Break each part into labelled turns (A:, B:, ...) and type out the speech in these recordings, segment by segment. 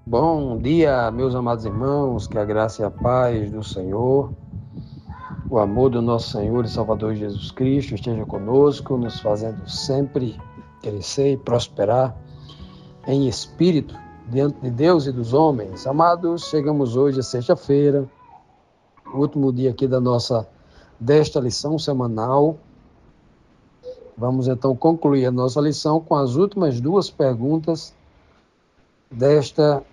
A: Bom dia, meus amados irmãos, que a graça e a paz do Senhor, o amor do nosso Senhor e Salvador Jesus Cristo esteja conosco, nos fazendo sempre crescer e prosperar em espírito diante de Deus e dos homens. Amados, chegamos hoje a sexta-feira, o último dia aqui desta lição semanal. Vamos então concluir a nossa lição com as últimas duas perguntas desta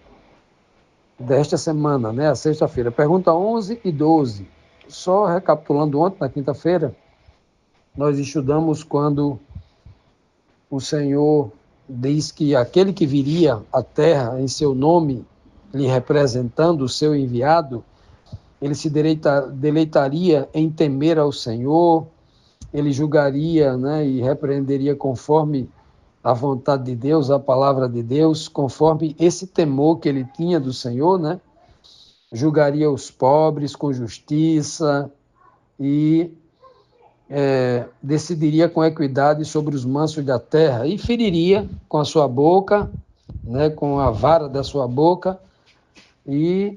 A: semana, né? A sexta-feira. Pergunta 11 e 12. Só recapitulando, ontem, na quinta-feira, nós estudamos quando o Senhor diz que aquele que viria à terra em seu nome, lhe representando o seu enviado, ele se deleitaria em temer ao Senhor, ele julgaria, né, e repreenderia conforme a vontade de Deus, a palavra de Deus, conforme esse temor que ele tinha do Senhor, né? Julgaria os pobres com justiça e decidiria com equidade sobre os mansos da terra e feriria com a sua boca, né, com a vara da sua boca e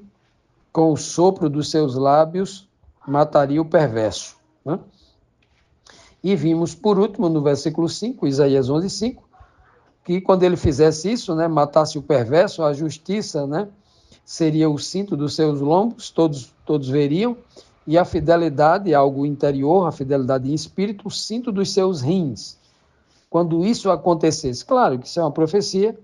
A: com o sopro dos seus lábios mataria o perverso. Né? E vimos, por último, no versículo 5, Isaías 11, 5, que quando ele fizesse isso, né, matasse o perverso, a justiça, né, seria o cinto dos seus lombos, todos veriam, e a fidelidade, algo interior, a fidelidade em espírito, o cinto dos seus rins. Quando isso acontecesse, claro que isso é uma profecia,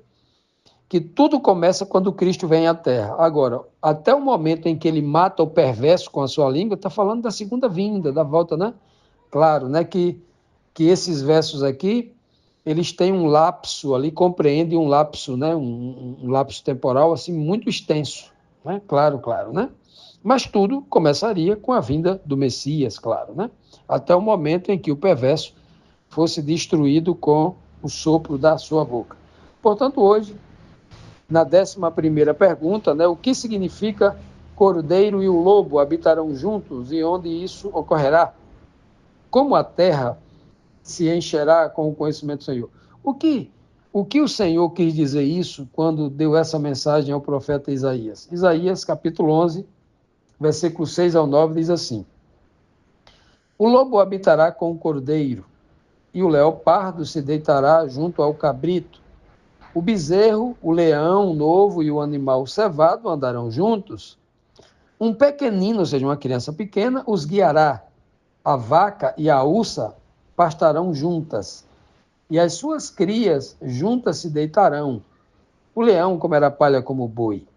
A: que tudo começa quando Cristo vem à Terra. Agora, até o momento em que ele mata o perverso com a sua língua, está falando da segunda vinda, da volta, né? Claro, né, que esses versos aqui, eles têm um lapso ali, compreendem um lapso, né, um lapso temporal assim muito extenso, né? Claro, né? Mas tudo começaria com a vinda do Messias, claro, né? Até o momento em que o perverso fosse destruído com o sopro da sua boca. Portanto, hoje, na 11ª pergunta, né, o que significa cordeiro e o lobo habitarão juntos e onde isso ocorrerá? Como a terra se encherá com o conhecimento do Senhor? O que o Senhor quis dizer isso quando deu essa mensagem ao profeta Isaías? Isaías, capítulo 11, versículo 6 ao 9, diz assim: O lobo habitará com o cordeiro, e o leopardo se deitará junto ao cabrito. O bezerro, o leão novo e o animal cevado andarão juntos. Um pequenino, ou seja, uma criança pequena, os guiará. A vaca e a ursa pastarão juntas, e as suas crias juntas se deitarão. O leão comerá palha como boi.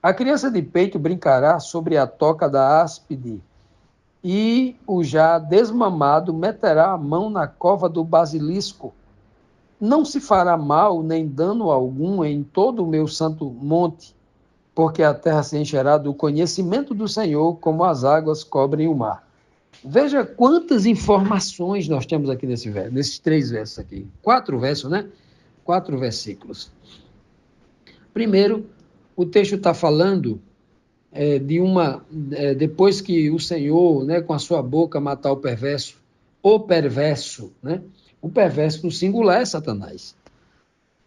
A: A criança de peito brincará sobre a toca da áspide, e o já desmamado meterá a mão na cova do basilisco. Não se fará mal nem dano algum em todo o meu santo monte, porque a terra se encherá do conhecimento do Senhor, como as águas cobrem o mar. Veja quantas informações nós temos aqui nesses 3 versos aqui. 4 versos, né? 4 versículos. Primeiro, o texto está falando depois que o Senhor, né, com a sua boca matar o perverso, né? O perverso no singular é Satanás.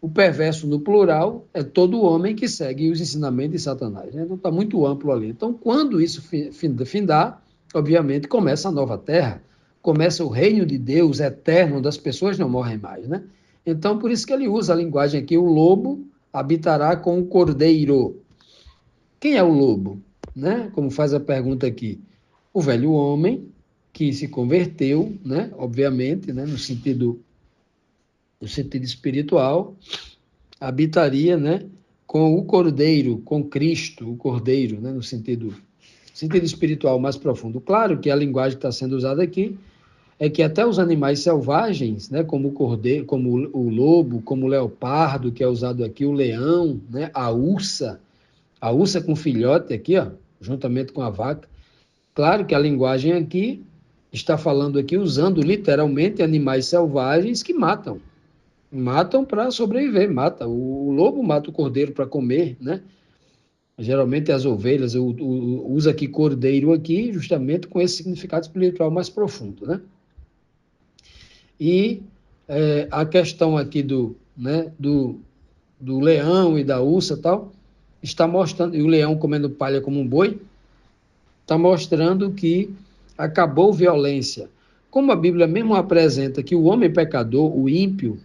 A: O perverso no plural é todo homem que segue os ensinamentos de Satanás. Né? Então está muito amplo ali. Então, quando isso findar, obviamente começa a nova terra, começa o reino de Deus eterno, onde as pessoas não morrem mais. Né? Então, por isso que ele usa a linguagem aqui, o lobo habitará com o cordeiro. Quem é o lobo? Né? Como faz a pergunta aqui. O velho homem que se converteu, né? Obviamente, né? no sentido espiritual, habitaria, né, com o cordeiro, com Cristo, o cordeiro, né, no sentido espiritual mais profundo. Claro que a linguagem que está sendo usada aqui é que até os animais selvagens, né, como o cordeiro, como o lobo, como o leopardo, que é usado aqui, o leão, né, a ursa com filhote aqui, ó, juntamente com a vaca. Claro que a linguagem aqui está falando aqui, usando literalmente animais selvagens que matam para sobreviver, o lobo mata o cordeiro para comer, né? Geralmente as ovelhas usa aqui cordeiro aqui justamente com esse significado espiritual mais profundo, né? E a questão aqui do leão e da ursa tal, está mostrando, e o leão comendo palha como um boi, está mostrando que acabou violência. Como a Bíblia mesmo apresenta que o homem pecador, o ímpio,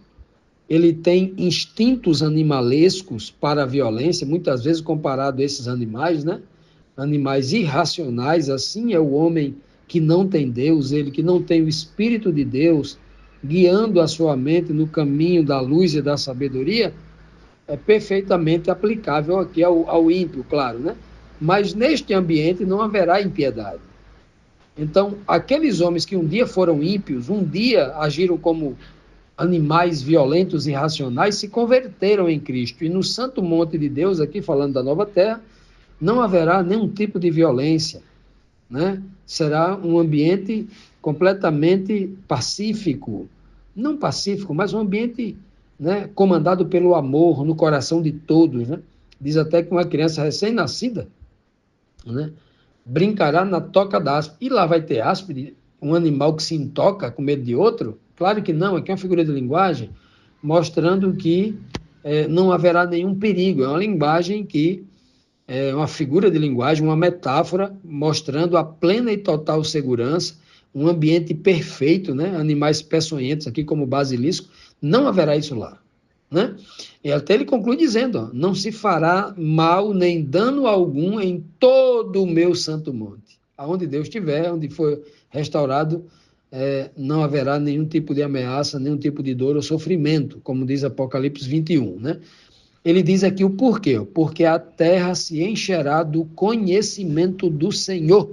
A: ele tem instintos animalescos para a violência, muitas vezes comparado a esses animais, né? Animais irracionais, assim é o homem que não tem Deus, ele que não tem o Espírito de Deus guiando a sua mente no caminho da luz e da sabedoria, é perfeitamente aplicável aqui ao ímpio, claro, né? Mas neste ambiente não haverá impiedade. Então, aqueles homens que um dia foram ímpios, um dia agiram como animais violentos e irracionais, se converteram em Cristo. E no santo monte de Deus, aqui falando da nova terra, não haverá nenhum tipo de violência, né? Será um ambiente completamente pacífico. Não pacífico, mas um ambiente, né, comandado pelo amor no coração de todos, né? Diz até que uma criança recém-nascida, né, brincará na toca da áspide. E lá vai ter áspide, um animal que se intoca com medo de outro? Claro que não, aqui é uma figura de linguagem mostrando que não haverá nenhum perigo. É uma linguagem que é uma figura de linguagem, uma metáfora mostrando a plena e total segurança, um ambiente perfeito, né? Animais peçonhentos aqui como basilisco, não haverá isso lá, né? E até ele conclui dizendo, ó, não se fará mal nem dano algum em todo o meu santo monte. Aonde Deus estiver, onde for restaurado, não haverá nenhum tipo de ameaça, nenhum tipo de dor ou sofrimento, como diz Apocalipse 21, né? Ele diz aqui o porquê, porque a terra se encherá do conhecimento do Senhor.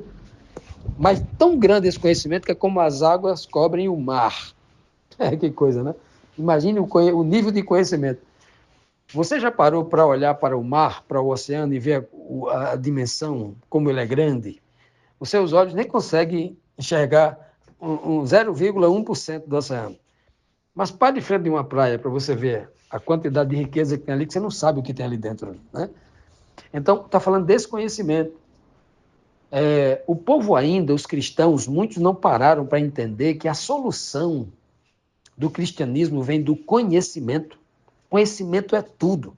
A: Mas tão grande esse conhecimento que é como as águas cobrem o mar. Que coisa, né? Imagine o nível de conhecimento. Você já parou para olhar para o mar, para o oceano e ver a dimensão, como ele é grande? Os seus olhos nem conseguem enxergar um 0,1% do oceano. Mas pare de frente de uma praia para você ver a quantidade de riqueza que tem ali, que você não sabe o que tem ali dentro, né? Então, está falando desse conhecimento. O povo ainda, os cristãos, muitos não pararam para entender que a solução do cristianismo vem do conhecimento. Conhecimento é tudo.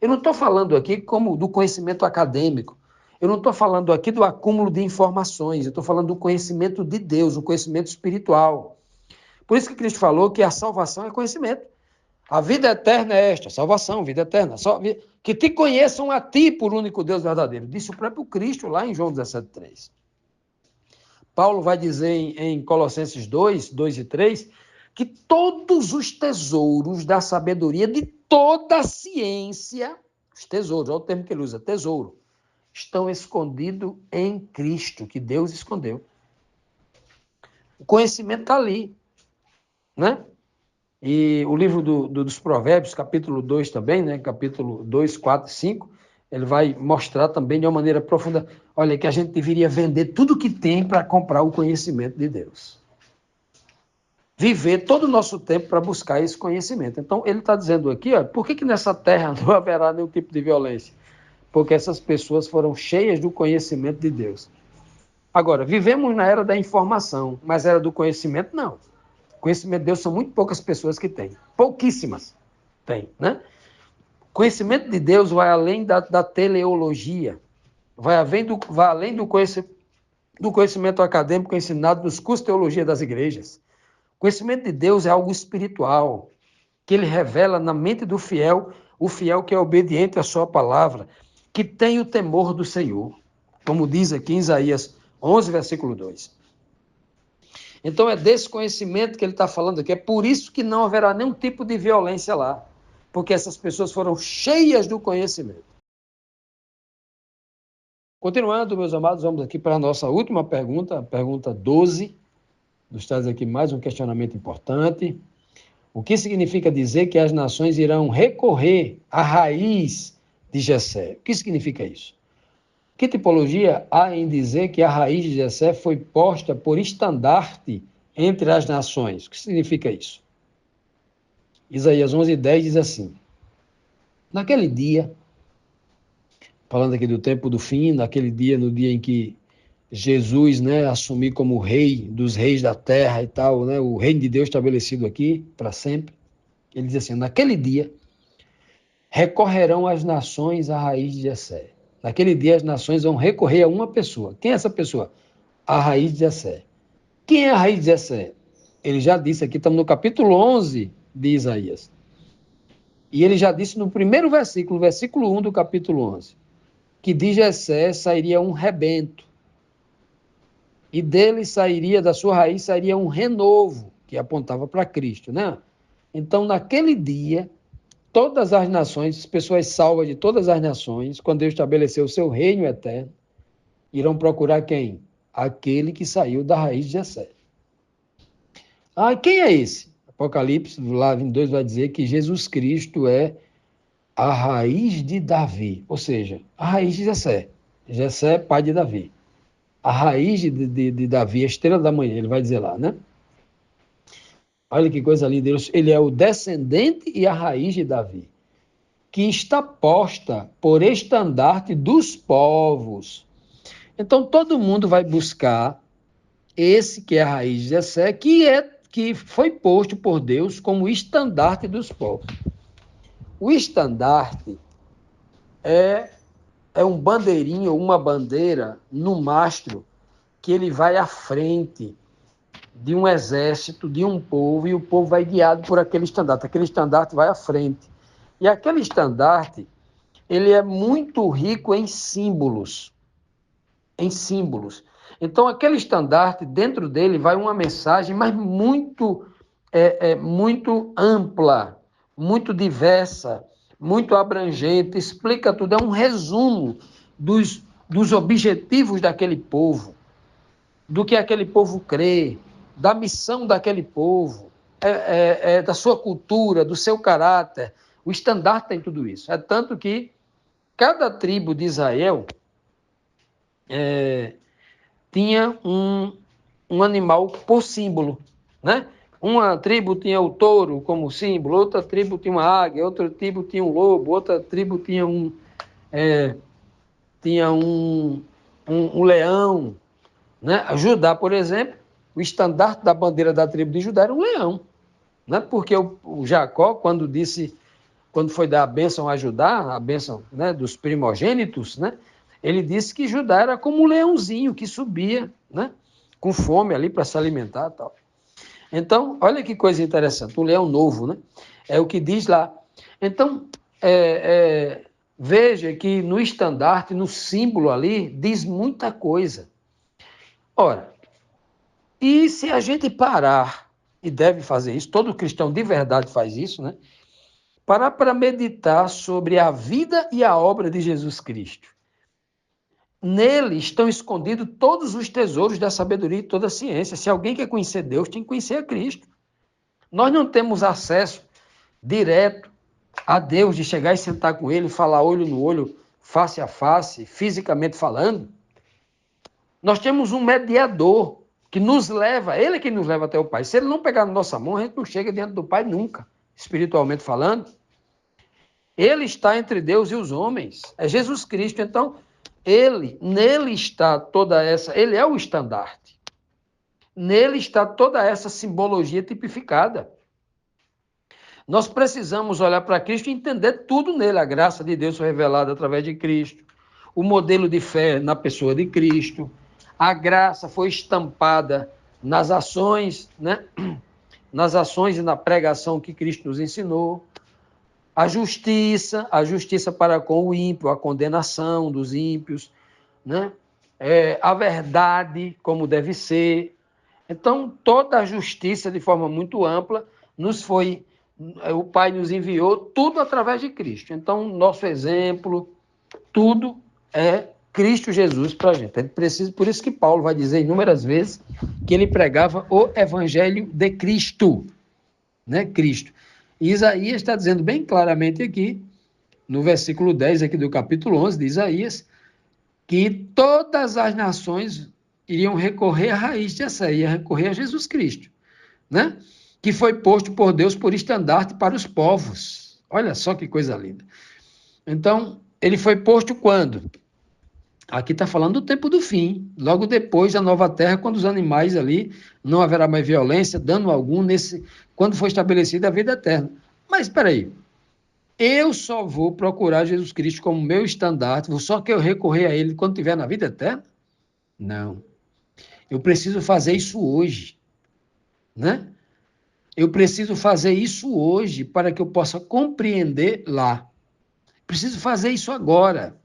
A: Eu não estou falando aqui como do conhecimento acadêmico. Eu não estou falando aqui do acúmulo de informações. Eu estou falando do conhecimento de Deus, o conhecimento espiritual. Por isso que Cristo falou que a salvação é conhecimento. A vida eterna é esta, salvação, vida eterna. Que te conheçam a ti por único Deus verdadeiro. Disse o próprio Cristo lá em João 17,3. Paulo vai dizer em Colossenses 2, 2 e 3, que todos os tesouros da sabedoria, de toda a ciência, os tesouros, olha o termo que ele usa, tesouro, estão escondidos em Cristo, que Deus escondeu. O conhecimento está ali, né? E o livro dos Provérbios, capítulo 2 também, né? Capítulo 2, 4 e 5, ele vai mostrar também de uma maneira profunda, olha, que a gente deveria vender tudo que tem para comprar o conhecimento de Deus. Viver todo o nosso tempo para buscar esse conhecimento. Então, ele está dizendo aqui, ó, por que nessa terra não haverá nenhum tipo de violência? Porque essas pessoas foram cheias do conhecimento de Deus. Agora, vivemos na era da informação, mas era do conhecimento, não. Conhecimento de Deus são muito poucas pessoas que têm. Pouquíssimas têm, né? Conhecimento de Deus vai além da teleologia. Vai além do conhecimento acadêmico ensinado nos cursos de teologia das igrejas. Conhecimento de Deus é algo espiritual, que ele revela na mente do fiel, o fiel que é obediente à sua palavra, que tem o temor do Senhor. Como diz aqui em Isaías 11, versículo 2. Então é desse conhecimento que ele está falando aqui. É por isso que não haverá nenhum tipo de violência lá. Porque essas pessoas foram cheias do conhecimento. Continuando, meus amados, vamos aqui para a nossa última pergunta, a pergunta 12. Nos traz aqui mais um questionamento importante. O que significa dizer que as nações irão recorrer à raiz de Jessé? O que significa isso? Que tipologia há em dizer que a raiz de Jessé foi posta por estandarte entre as nações? O que significa isso? Isaías 11:10 diz assim: naquele dia, falando aqui do tempo do fim, naquele dia, no dia em que Jesus, né, assumir como rei dos reis da terra e tal, né, o reino de Deus estabelecido aqui para sempre, ele diz assim: naquele dia, recorrerão as nações à raiz de Jessé. Naquele dia as nações vão recorrer a uma pessoa. Quem é essa pessoa? A raiz de Jessé. Quem é a raiz de Jessé? Ele já disse aqui, estamos no capítulo 11 de Isaías. E ele já disse no primeiro versículo, versículo 1 do capítulo 11, que de Jessé sairia um rebento. E dele sairia, da sua raiz, sairia um renovo, que apontava para Cristo, né? Então, naquele dia, todas as nações, as pessoas salvas de todas as nações, quando Deus estabeleceu o seu reino eterno, irão procurar quem? Aquele que saiu da raiz de Jessé. Ah, quem é esse? Apocalipse, lá 22, vai dizer que Jesus Cristo é a raiz de Davi, ou seja, a raiz de Jessé. Jessé é pai de Davi. A raiz de Davi, a estrela da manhã, ele vai dizer lá, né? Olha que coisa linda, ele é o descendente e a raiz de Davi, que está posta por estandarte dos povos. Então, todo mundo vai buscar esse que é a raiz de Jessé, que foi posto por Deus como estandarte dos povos. O estandarte é um bandeirinho, uma bandeira no mastro, que ele vai à frente de um exército, de um povo, e o povo vai guiado por aquele estandarte. Aquele estandarte vai à frente. E aquele estandarte, ele é muito rico em símbolos. Em símbolos. Então, aquele estandarte, dentro dele, vai uma mensagem, mas muito, muito ampla, muito diversa, muito abrangente, explica tudo. É um resumo dos objetivos daquele povo, do que aquele povo crê, da missão daquele povo, da sua cultura, do seu caráter. O estandarte tem tudo isso. É tanto que cada tribo de Israel tinha um animal por símbolo, né? Uma tribo tinha o touro como símbolo, outra tribo tinha uma águia, outra tribo tinha um lobo, outra tribo tinha um leão, né? Judá, por exemplo, o estandarte da bandeira da tribo de Judá era um leão, né? Porque o Jacó, quando foi dar a bênção a Judá, a bênção, né, dos primogênitos, né? Ele disse que Judá era como um leãozinho que subia, né, com fome ali para se alimentar e tal. Então, olha que coisa interessante, um leão novo, né? É o que diz lá. Então, veja que no estandarte, no símbolo ali, diz muita coisa. Ora, e se a gente parar, e deve fazer isso, todo cristão de verdade faz isso, né? Parar para meditar sobre a vida e a obra de Jesus Cristo. Nele estão escondidos todos os tesouros da sabedoria e toda a ciência. Se alguém quer conhecer Deus, tem que conhecer a Cristo. Nós não temos acesso direto a Deus, de chegar e sentar com Ele, falar olho no olho, face a face, fisicamente falando. Nós temos um mediador que nos leva, Ele é quem nos leva até o Pai. Se Ele não pegar na nossa mão, a gente não chega diante do Pai nunca, espiritualmente falando. Ele está entre Deus e os homens. É Jesus Cristo. Então, nele está toda essa... Ele é o estandarte. Nele está toda essa simbologia tipificada. Nós precisamos olhar para Cristo e entender tudo nele. A graça de Deus foi revelada através de Cristo. O modelo de fé na pessoa de Cristo. A graça foi estampada nas ações, né? Nas ações e na pregação que Cristo nos ensinou. A justiça para com o ímpio, a condenação dos ímpios, né? A verdade, como deve ser. Então, toda a justiça, de forma muito ampla, o Pai nos enviou, tudo através de Cristo. Então, nosso exemplo, tudo é Cristo Jesus para a gente. É preciso, por isso que Paulo vai dizer inúmeras vezes que ele pregava o Evangelho de Cristo, né? Cristo. E Isaías está dizendo bem claramente aqui, no versículo 10 aqui do capítulo 11 de Isaías, que todas as nações iriam recorrer à raiz de Jessé, ia recorrer a Jesus Cristo, né? Que foi posto por Deus por estandarte para os povos. Olha só que coisa linda. Então, ele foi posto quando? Aqui está falando do tempo do fim, logo depois da nova terra, quando os animais ali, não haverá mais violência, dano algum, quando foi estabelecida a vida eterna. Mas espera aí, eu só vou procurar Jesus Cristo como meu estandarte, vou só que eu recorrer a Ele quando estiver na vida eterna? Não. Eu preciso fazer isso hoje, né? Eu preciso fazer isso hoje para que eu possa compreender lá. Preciso fazer isso agora.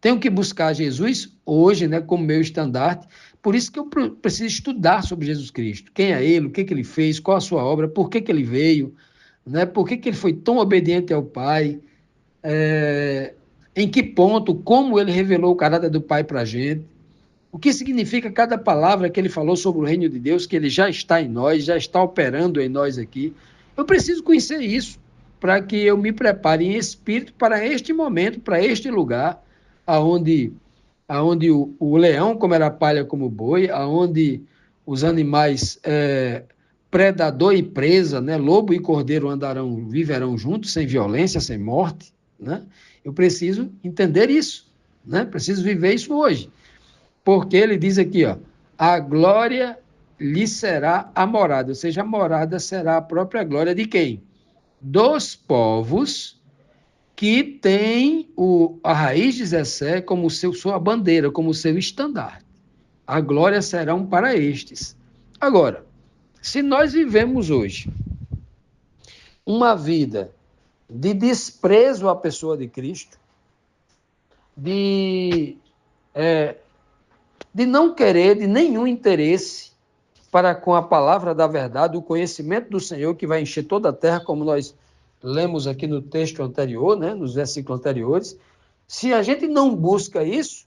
A: Tenho que buscar Jesus hoje, né, como meu estandarte. Por isso que eu preciso estudar sobre Jesus Cristo. Quem é Ele, o que Ele fez, qual a sua obra, por que Ele veio, né? Por que Ele foi tão obediente ao Pai, em que ponto, como Ele revelou o caráter do Pai para a gente. O que significa cada palavra que ele falou sobre o reino de Deus, que ele já está em nós, já está operando em nós aqui. Eu preciso conhecer isso para que eu me prepare em espírito para este momento, para este lugar, aonde o leão comerá palha como boi, aonde os animais predador e presa, né, lobo e cordeiro viverão juntos, sem violência, sem morte, né? Eu preciso entender isso, né? Preciso viver isso hoje. Porque ele diz aqui, ó, a glória lhe será a morada, ou seja, a morada será a própria glória de quem? Dos povos que têm a raiz de Jessé como sua bandeira, como seu estandarte. A glória serão para estes. Agora, se nós vivemos hoje uma vida de desprezo à pessoa de Cristo, de não querer, de nenhum interesse para com a palavra da verdade, o conhecimento do Senhor que vai encher toda a terra, como nós lemos aqui no texto anterior, né, nos versículos anteriores. Se a gente não busca isso,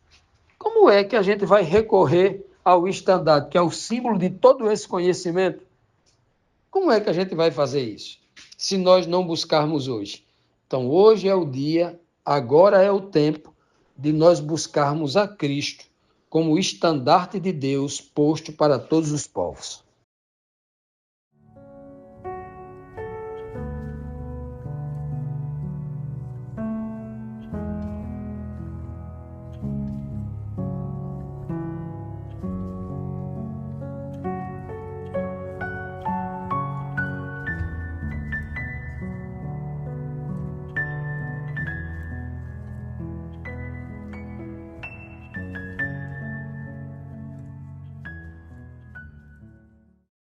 A: como é que a gente vai recorrer ao estandarte, que é o símbolo de todo esse conhecimento? Como é que a gente vai fazer isso, se nós não buscarmos hoje? Então, hoje é o dia, agora é o tempo de nós buscarmos a Cristo como estandarte de Deus posto para todos os povos.